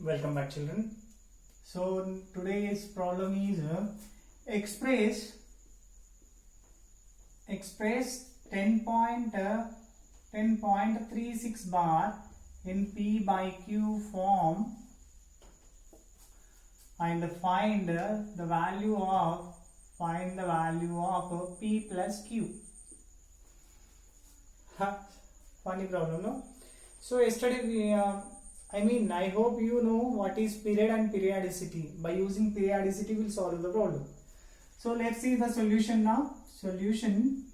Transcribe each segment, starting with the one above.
Welcome back, children. So today's problem is express 10.36 bar in P by Q form and find the value of P plus Q. Funny problem, no? So yesterday we I hope you know what is period and periodicity. By using periodicity, we'll solve the problem. So let's see the solution now. Solution: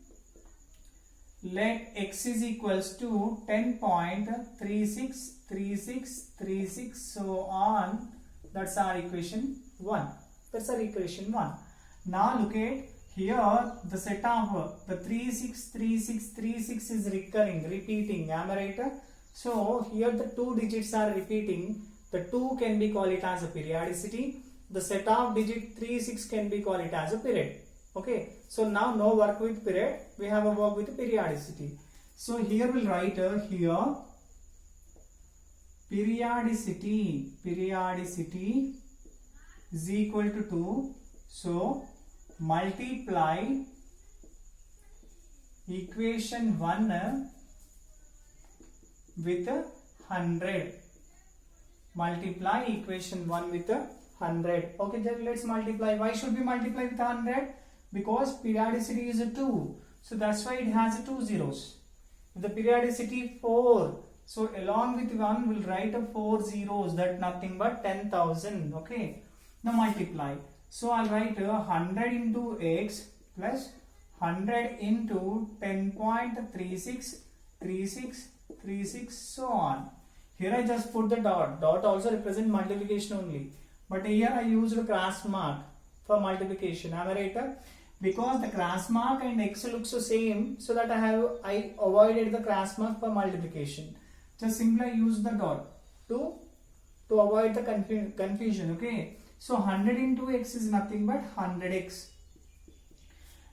let x is equals to 10.363636 so on. That's our equation 1. Now look at here, the set of the 363636 is repeating. Am I right? So here the two digits are repeating. The 2 can be called it as a periodicity. The set of digit 36 can be called it as a period. Okay. So now no work with period. We have a work with periodicity. So here we'll write here periodicity is equal to 2. So multiply equation 1 with 100. Multiply equation 1 with 100. Okay, then let's multiply. Why should we multiply with 100? Because periodicity is 2. So that's why it has 2 zeros. The periodicity 4. So along with 1 we'll write 4 zeros. That nothing but 10,000. Okay. Now multiply. So I'll write 100 into x plus 100 into 10.3636 so on. Here I just put the dot. Dot also represent multiplication only. But here I used a cross mark for multiplication. Am I right? Because the cross mark and x looks the same, so that I avoided the cross mark for multiplication. Just simply use the dot to avoid the confusion. Okay. So 100 into x is nothing but 100x.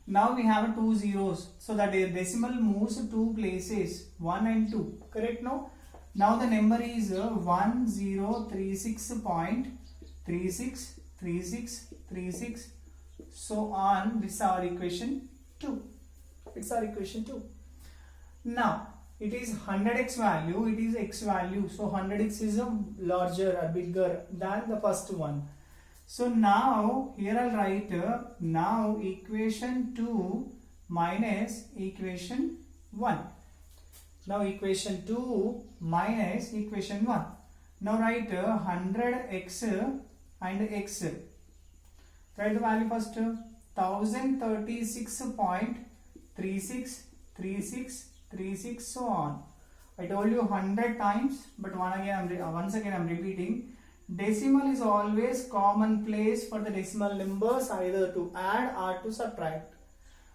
Now we have 2 zeros. So that decimal moves 2 places, 1 and 2. Correct? No? Now the number is 1036.363636 so on. This is our equation 2. Now it is 100x value, it is x value. So 100x is larger or bigger than the first one. So now here I'll write now equation 2 minus equation 1. Now equation 2 minus equation 1. Now write 100x and x. Write the value first. 1036.363636 so on. I told you 100 times, but once again I'm repeating. Decimal is always common place for the decimal numbers, either to add or to subtract.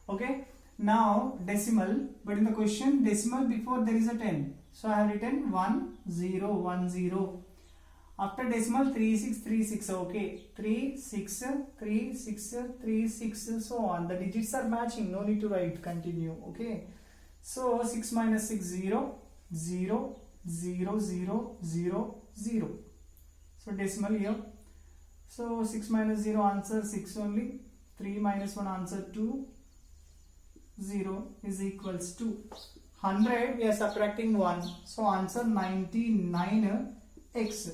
Okay. Now decimal, but in the question decimal before there is a 10. So I have written 1010. After decimal 3636. Okay. 363636 so on. The digits are matching. No need to write. Continue. Okay. So 6 minus 6 0 0 0 0 0 0. So decimal here. So 6 minus 0 answer 6 only. 3 minus 1 answer 2. 0 is equals to 100. We are subtracting 1. So answer 99x.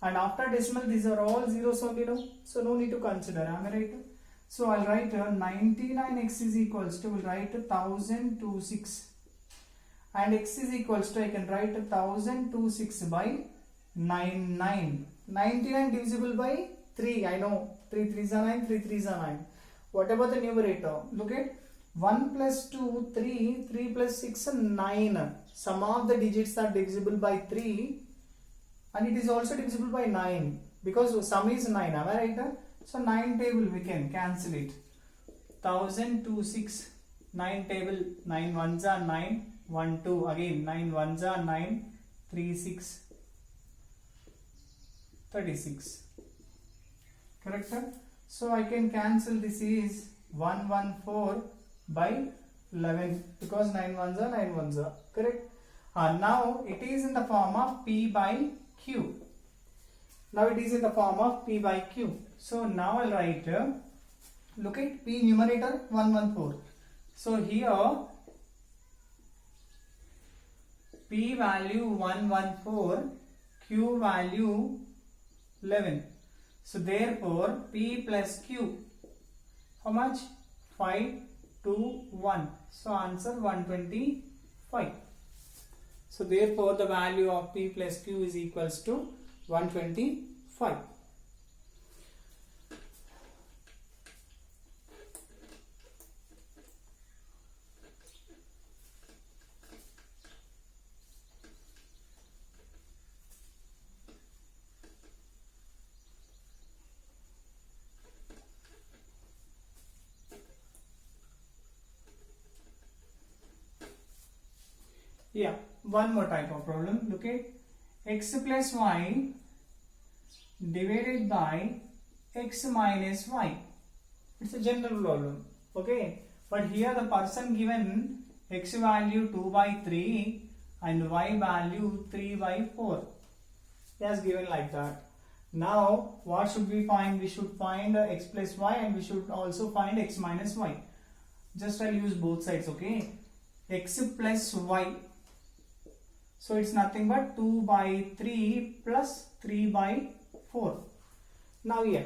And after decimal these are all zeros only. No? So no need to consider. Am I right? So I'll write 99x is equals to, we'll write 1026. And x is equals to, I can write 1026 by 99. 99 divisible by 3. I know 3 3s are 9, 3 3s are 9. Whatever the numerator, look at 1 plus 2 3, 3 plus 6 9. Some of the digits are divisible by 3 and it is also divisible by 9 because sum is 9. Am I right? So 9 table we can cancel it. 1026 9 table, 9 ones are 9, 1 2 again 9 ones are 9, 3 6 36. Correct? So I can cancel this is 114 by 11 because 9 ones are 9 ones are. Correct? Now it is in the form of P by Q. Now it is in the form of P by Q. So now I'll write, look at P numerator 114. So here P value 114, Q value 11. So therefore P plus Q, how much? 5, 2, 1. So answer 125. So therefore the value of P plus Q is equals to 125. Yeah, one more type of problem. Look at x plus y divided by x minus y. It's a general problem. Okay, but here the person given x value 2 by 3 and y value 3 by 4. He has given like that. Now what should we find? We should find x plus y and we should also find x minus y. Just I'll use both sides. Okay, x plus y. So it's nothing but 2 by 3 plus 3 by 4. Now here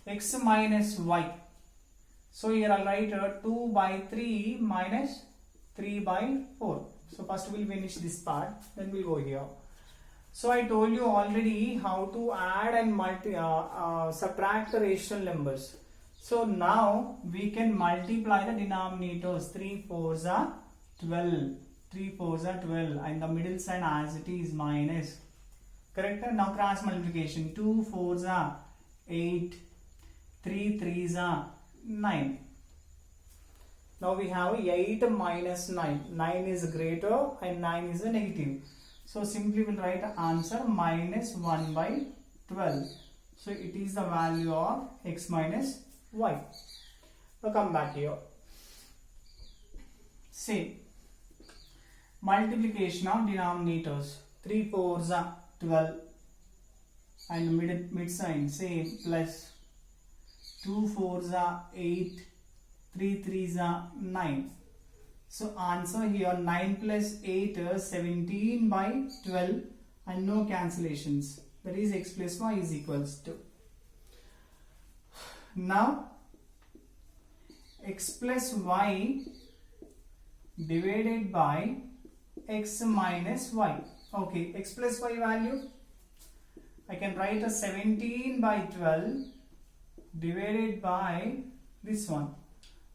x minus y. So here I'll write 2 by 3 minus 3 by 4. So first we'll finish this part, then we'll go here. So I told you already how to add and subtract the rational numbers. So now we can multiply the denominators. 3 4s are 12. 3 4s are 12 and the middle sign as it is minus. Correct? Now cross multiplication. 2 4s are 8. 3 3s are 9. Now we have 8 minus 9. 9 is greater and 9 is a negative. So simply we'll write answer minus 1 by 12. So it is the value of x minus y. Now come back here. Say multiplication of denominators. 3 4s are 12 and mid sign same plus 2 4s are 8, 3 3s are 9. So answer here 9 plus 8 is 17 by 12 and no cancellations. That is x plus y is equals to. Now x plus y divided by x minus y. Okay, x plus y value I can write a 17 by 12 divided by this one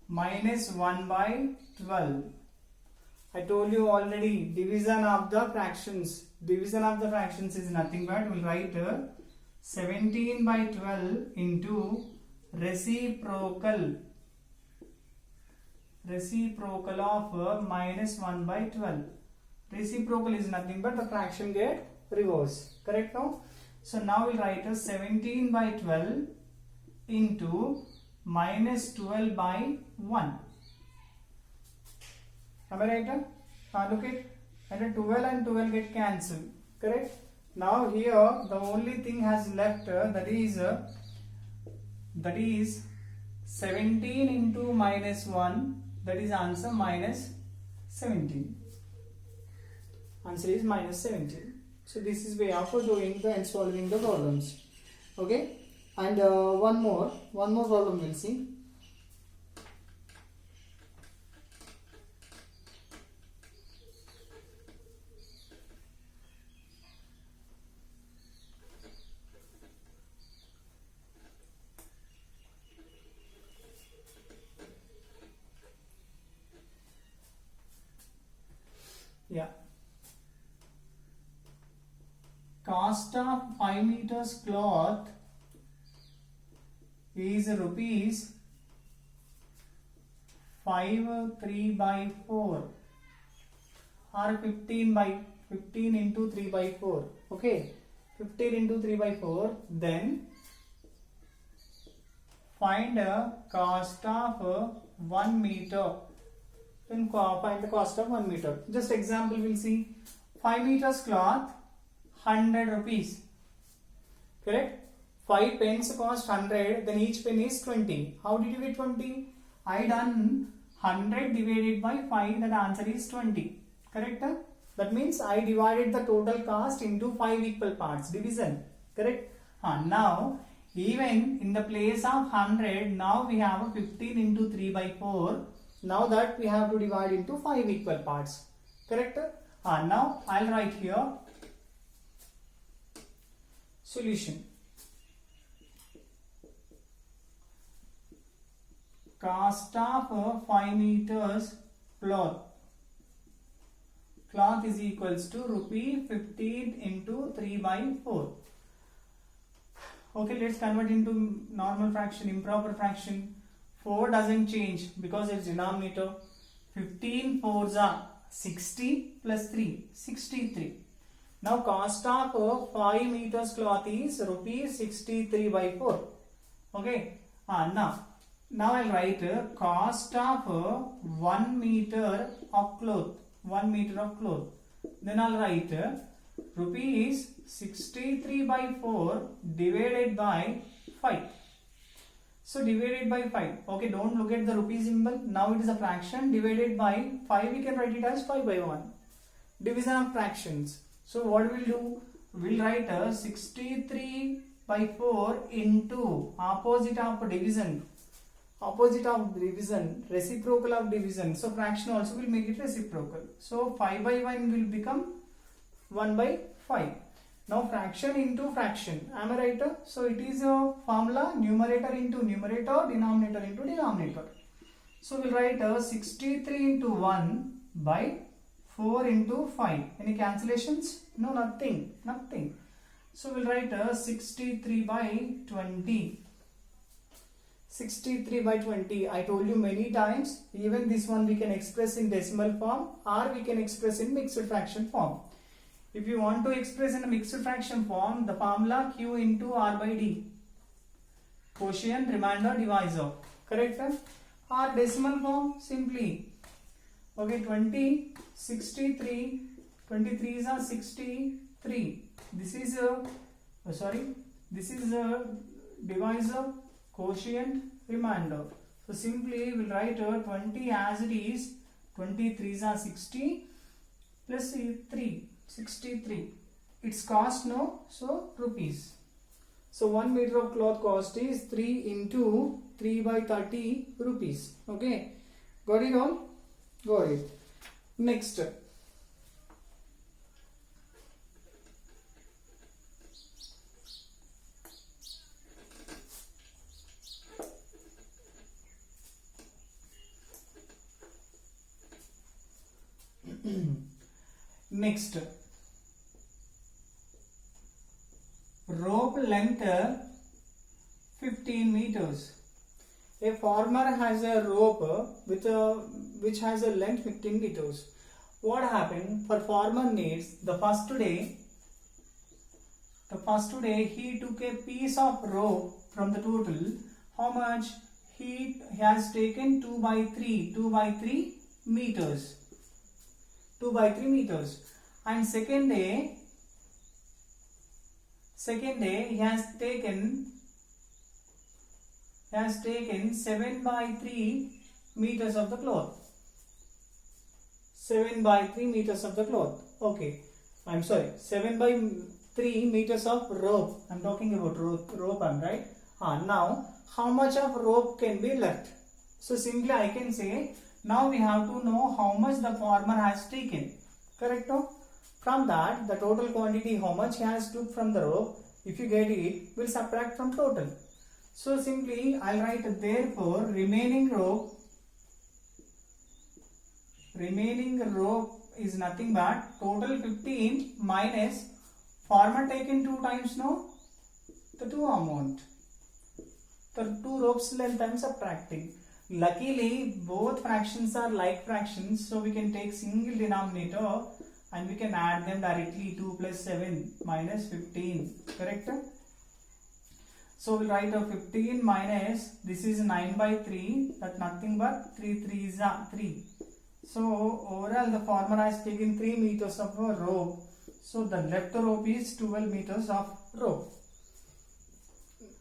minus 1 by 12. I told you already division of the fractions. Division of the fractions is nothing but we'll write 17 by 12 into reciprocal of minus 1 by 12. Reciprocal is nothing but the fraction get reverse. Correct now? So now we'll write 17 by 12 into minus 12 by 1. Am I right? Look at and 12 and 12 get cancelled. Correct? Now here the only thing has left that is 17 into minus 1, that is answer minus 17. Answer is minus 17. So this is way of doing the and solving the problems. Okay? And one more problem we'll see. Yeah. Cost of 5 meters cloth is rupees 5 3 by 4 or 15 into 3 by 4. Okay, 15 into 3 by 4. Then find a cost of 1 meter. Then find the cost of 1 meter. Just example we'll see. 5 meters cloth 100 rupees. correct? 5 pens cost 100, then each pen is 20. How did you get 20? I done 100 divided by 5, that answer is 20, correct? That means I divided the total cost into 5 equal parts, division, correct? Now, even in the place of 100, now we have 15 into 3 by 4. Now that we have to divide into 5 equal parts, correct? Now I'll write here solution. Cost of 5 meters cloth is equals to rupee 15 into 3 by 4. Okay, let's convert into normal fraction, improper fraction. 4 doesn't change because it's denominator. 15 4s are 60 plus 3, 63. Now cost of 5 meters cloth is rupees 63 by 4. Okay, now I'll write cost of 1 meter of cloth. 1 meter of cloth. Then I'll write rupees 63 by 4 divided by 5. So divided by 5. Okay, don't look at the rupee symbol. Now it is a fraction. Divided by 5, we can write it as 5 by 1. Division of fractions. So what we'll do? We'll write 63 by 4 into opposite of division. Opposite of division, reciprocal of division. So fraction also will make it reciprocal. So 5 by 1 will become 1 by 5. Now fraction into fraction. Am I right? So it is a formula, numerator into numerator, denominator into denominator. So we'll write 63 into 1 by 4 into 5. Any cancellations? No, nothing. So we'll write 63 by 20. 63 by 20. I told you many times, even this one we can express in decimal form or we can express in mixed fraction form. If you want to express in a mixed fraction form, the formula Q into R by D. Quotient, remainder, divisor. Correct? Or decimal form, simply. Okay, 20, 63, 23s are 63. This is a divisor, quotient, remainder. So simply we'll write 20 as it is. 23s are 60 plus 3, 63. Its cost no, so rupees. So 1 meter of cloth cost is 3 into 3 by 30 rupees. Okay, got it all? Got it. Next. Next, rope length 15 meters. A farmer has a rope which has a length 15 meters. What happened? For farmer needs the first day he took a piece of rope from the total. How much? He has taken 2 by 3 meters. 2 by 3 meters. And second day he has taken 7 by 3 meters of the cloth. 7 by 3 meters of the cloth. Okay, I'm sorry, 7 by 3 meters of rope. I'm talking about rope, I'm right. Now how much of rope can be left? So simply I can say, now we have to know how much the farmer has taken. Correct? No? From that, the total quantity, how much he has took from the rope, if you get it, we'll subtract from total. So simply I'll write therefore remaining rope is nothing but total 15 minus farmer taken 2 times no, the 2 amount. The 2 ropes length I am subtracting. Luckily both fractions are like fractions, so we can take single denominator and we can add them directly. 2 plus 7 minus 15. Correct? So we'll write 15 minus, this is 9 by 3, that nothing but 3 3s are 3. So overall the farmer has taken 3 meters of rope. So the left rope is 12 meters of rope.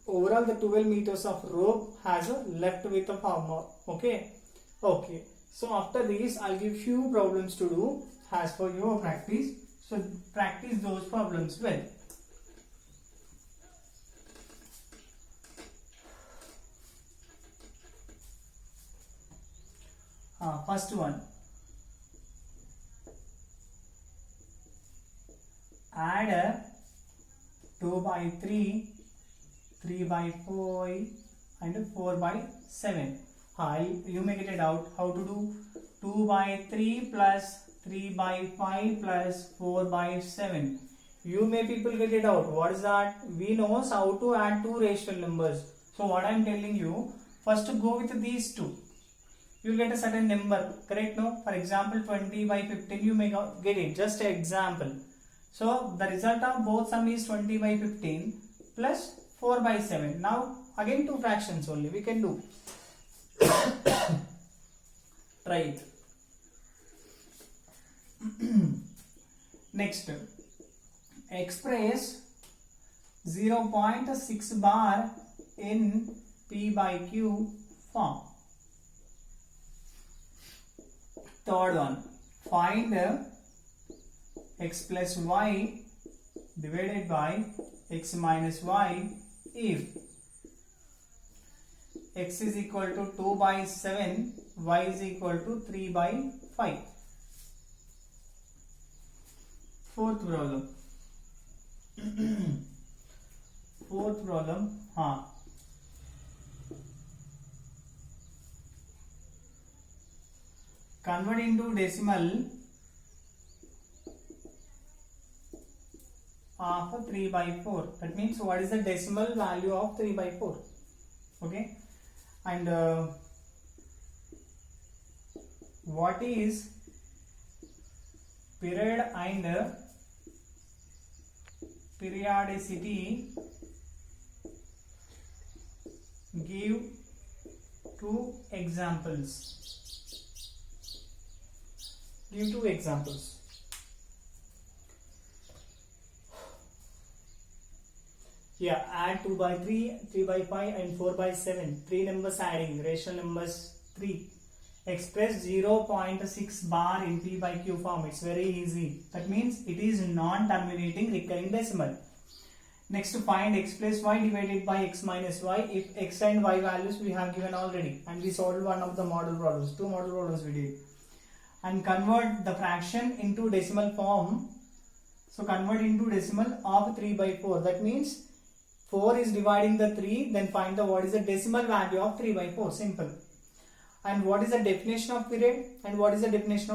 overall the 12 meters of rope has a left width of how much? Okay. So after this, I'll give few problems to do as for your practice. So practice those problems well. First one. Add 2 by 3, 3 by 4 and 4 by 7. You may get it out how to do 2 by 3 plus 3 by 5 plus 4 by 7. You may people get it out. What is that? We know how to add two rational numbers. So what I am telling you, first go with these two. You will get a certain number, correct? No? For example, 20 by 15, you may get it. Just an example. So the result of both sum is 20 by 15 plus 4 by 7. Now again two fractions only we can do. Try it. Next, express 0.6 bar in P by Q form. Third one, find x plus y divided by x minus y if x is equal to 2 by 7, y is equal to 3 by 5. Fourth problem. Convert into decimal of 3 by 4. That means what is the decimal value of 3 by 4? Okay. And what is period and periodicity? Give two examples. Give two examples. Yeah, add 2 by 3, 3 by 5 and 4 by 7. 3 numbers adding, rational numbers 3. Express 0.6 bar in P by Q form. It's very easy. That means it is non-terminating recurring decimal. Next, find x plus y divided by x minus y if x and y values we have given already. And we solved one of the model problems. Two model problems we did. And convert the fraction into decimal form. So convert into decimal of 3 by 4. That means 4 is dividing the 3, then find the what is the decimal value of 3 by 4. Simple. And what is the definition of period and what is the definition of